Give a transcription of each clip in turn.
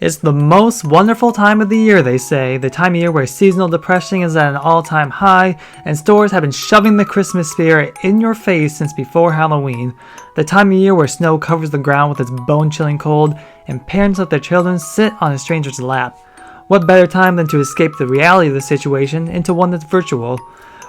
It's the most wonderful time of the year, they say, the time of year where seasonal depression is at an all-time high, and stores have been shoving the Christmas spirit in your face since before Halloween. The time of year where snow covers the ground with its bone-chilling cold, and parents let their children sit on a stranger's lap. What better time than to escape the reality of the situation into one that's virtual?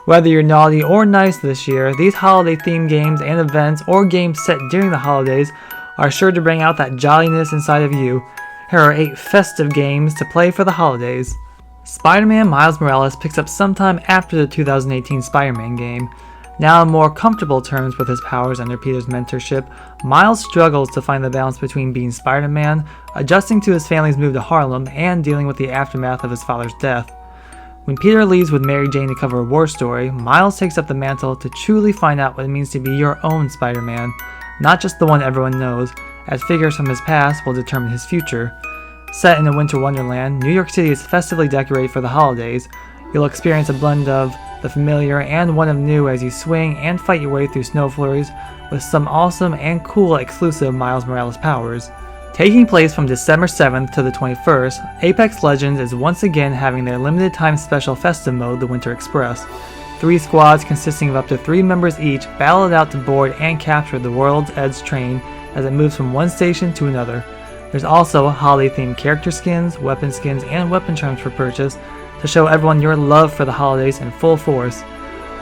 Whether you're naughty or nice this year, these holiday-themed games and events, or games set during the holidays, are sure to bring out that jolliness inside of you. Here are 8 festive games to play for the holidays. Spider-Man Miles Morales picks up sometime after the 2018 Spider-Man game. Now on more comfortable terms with his powers under Peter's mentorship, Miles struggles to find the balance between being Spider-Man, adjusting to his family's move to Harlem, and dealing with the aftermath of his father's death. When Peter leaves with Mary Jane to cover a war story, Miles takes up the mantle to truly find out what it means to be your own Spider-Man, not just the one everyone knows, as figures from his past will determine his future. Set in a winter wonderland, New York City is festively decorated for the holidays. You'll experience a blend of the familiar and one of new as you swing and fight your way through snow flurries with some awesome and cool exclusive Miles Morales powers. Taking place from December 7th to the 21st, Apex Legends is once again having their limited time special festive mode, the Winter Express. 3 squads consisting of up to 3 members each battle it out to board and capture the World's Edge train as it moves from one station to another. There's also holiday-themed character skins, weapon skins, and weapon charms for purchase to show everyone your love for the holidays in full force.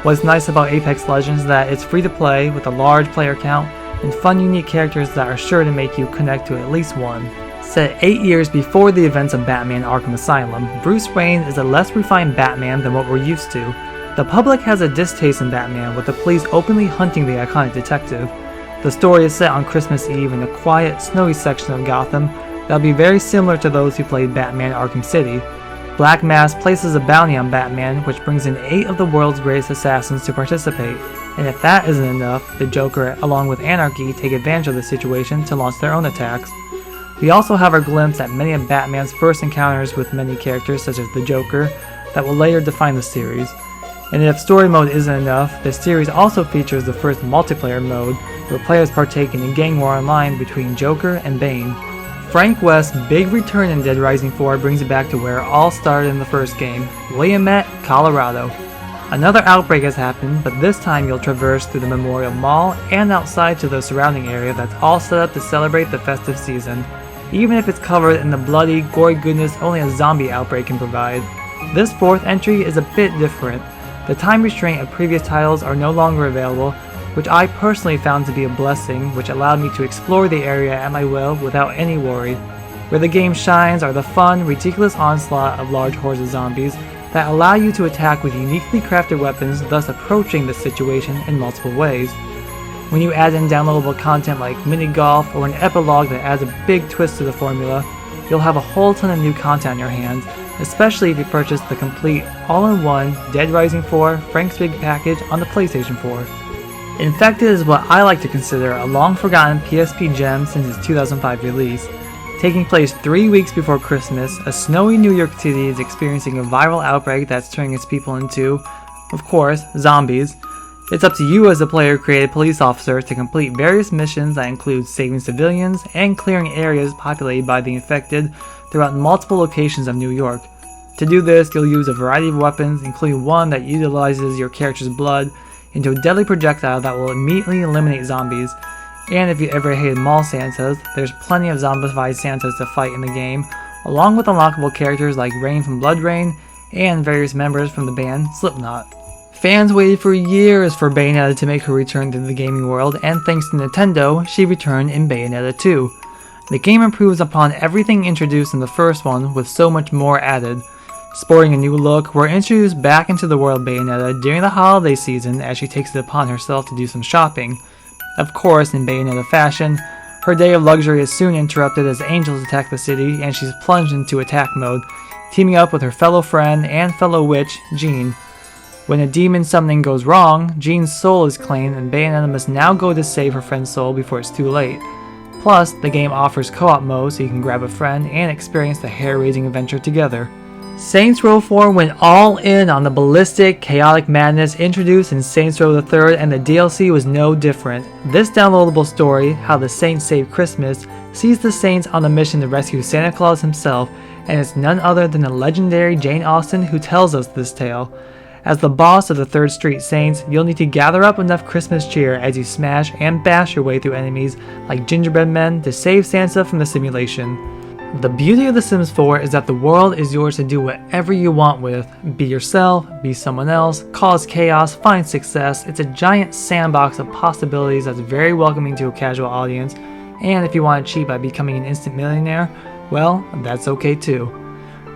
What's nice about Apex Legends is that it's free to play with a large player count and fun unique characters that are sure to make you connect to at least one. Set 8 years before the events of Batman Arkham Asylum, Bruce Wayne is a less refined Batman than what we're used to. The public has a distaste in Batman, with the police openly hunting the iconic detective. The story is set on Christmas Eve in a quiet, snowy section of Gotham that'll be very similar to those who played Batman Arkham City. Black Mask places a bounty on Batman, which brings in 8 of the world's greatest assassins to participate. And if that isn't enough, the Joker, along with Anarchy, take advantage of the situation to launch their own attacks. We also have our glimpse at many of Batman's first encounters with many characters such as the Joker that will later define the series. And if story mode isn't enough, the series also features the first multiplayer mode, where players partake in a gang war online between Joker and Bane. Frank West's big return in Dead Rising 4 brings it back to where it all started in the first game, Willamette, Colorado. Another outbreak has happened, but this time you'll traverse through the Memorial Mall and outside to the surrounding area that's all set up to celebrate the festive season, even if it's covered in the bloody, gory goodness only a zombie outbreak can provide. This 4th entry is a bit different. The time restraint of previous titles are no longer available, which I personally found to be a blessing, which allowed me to explore the area at my will without any worry. Where the game shines are the fun, ridiculous onslaught of large hordes of zombies that allow you to attack with uniquely crafted weapons, thus approaching the situation in multiple ways. When you add in downloadable content like mini golf or an epilogue that adds a big twist to the formula, you'll have a whole ton of new content on your hands, especially if you purchase the complete all-in-one Dead Rising 4 Frank's Big Package on the PlayStation 4. Infected is what I like to consider a long-forgotten PSP gem since its 2005 release. Taking place 3 weeks before Christmas, a snowy New York City is experiencing a viral outbreak that's turning its people into, of course, zombies. It's up to you as a player-created police officer to complete various missions that include saving civilians and clearing areas populated by the infected throughout multiple locations of New York. To do this, you'll use a variety of weapons, including one that utilizes your character's blood into a deadly projectile that will immediately eliminate zombies. And if you ever hated mall Santas, there's plenty of zombified Santas to fight in the game, along with unlockable characters like Rain from Blood Rain and various members from the band Slipknot. Fans waited for years for Bayonetta to make her return to the gaming world, and thanks to Nintendo, she returned in Bayonetta 2. The game improves upon everything introduced in the first one, with so much more added. Sporting a new look, we're introduced back into the world of Bayonetta during the holiday season as she takes it upon herself to do some shopping. Of course, in Bayonetta fashion, her day of luxury is soon interrupted as angels attack the city and she's plunged into attack mode, teaming up with her fellow friend and fellow witch, Jean. When a demon summoning goes wrong, Jean's soul is claimed and Bayonetta must now go to save her friend's soul before it's too late. Plus, the game offers co-op mode so you can grab a friend and experience the hair-raising adventure together. Saints Row 4 went all in on the ballistic, chaotic madness introduced in Saints Row III, and the DLC was no different. This downloadable story, How the Saints Saved Christmas, sees the Saints on a mission to rescue Santa Claus himself, and it's none other than the legendary Jane Austen who tells us this tale. As the boss of the 3rd Street Saints, you'll need to gather up enough Christmas cheer as you smash and bash your way through enemies like gingerbread men to save Santa from the simulation. The beauty of The Sims 4 is that the world is yours to do whatever you want with. Be yourself, be someone else, cause chaos, find success. It's a giant sandbox of possibilities that's very welcoming to a casual audience, and if you want to cheat by becoming an instant millionaire, well, that's okay too.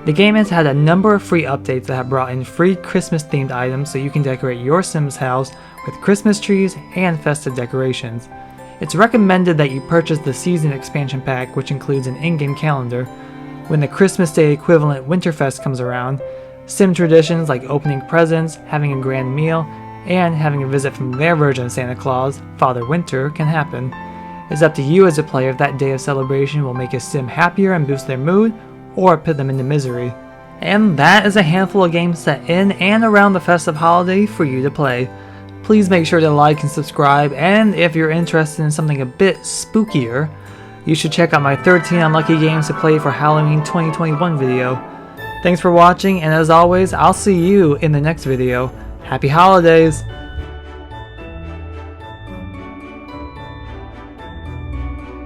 The game has had a number of free updates that have brought in free Christmas themed items so you can decorate your Sims house with Christmas trees and festive decorations. It's recommended that you purchase the Season Expansion Pack, which includes an in-game calendar. When the Christmas Day equivalent Winterfest comes around, Sim traditions like opening presents, having a grand meal, and having a visit from their version of Santa Claus, Father Winter, can happen. It's up to you as a player if that day of celebration will make a Sim happier and boost their mood, or put them into misery. And that is a handful of games set in and around the festive holiday for you to play. Please make sure to like and subscribe, and if you're interested in something a bit spookier, you should check out my 13 unlucky games to play for Halloween 2021 video. Thanks for watching, and as always, I'll see you in the next video. Happy holidays!